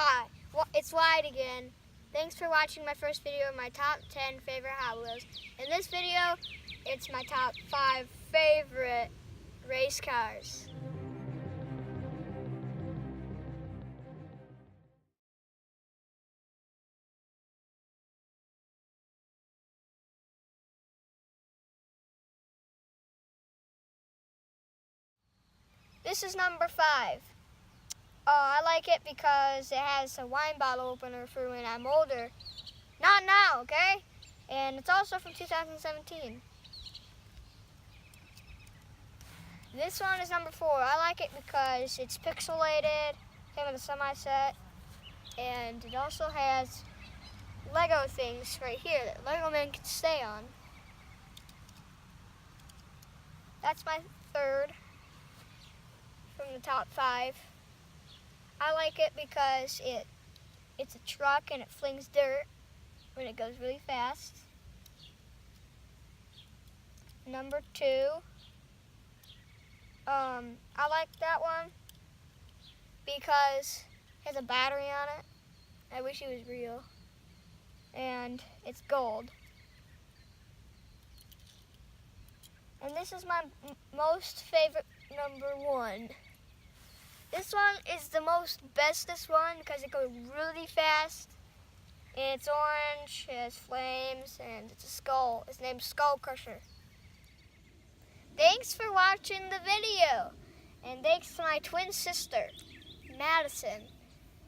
Hi, it's Wyatt again. Thanks for watching my first video of my top 10 favorite Hot Wheels. In this video, it's my top 5 favorite race cars. This is number 5. I like it because it has a wine bottle opener for when I'm older. Not now, okay? And it's also from 2017. This one is number 4. I like it because it's pixelated, came with a semi-set, and it also has Lego things right here that Lego Man can stay on. That's my 3rd from the top 5. I like it because it's a truck and it flings dirt when it goes really fast. Number 2, I like that one because it has a battery on it. I wish it was real. And it's gold. And this is my most favorite number 1. This one is the bestest one because it goes really fast. And it's orange, it has flames, and it's a skull. Its name's Skull Crusher. Thanks for watching the video. And thanks to my twin sister, Madison.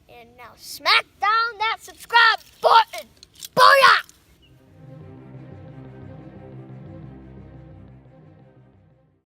And now smack down that subscribe button. Booyah!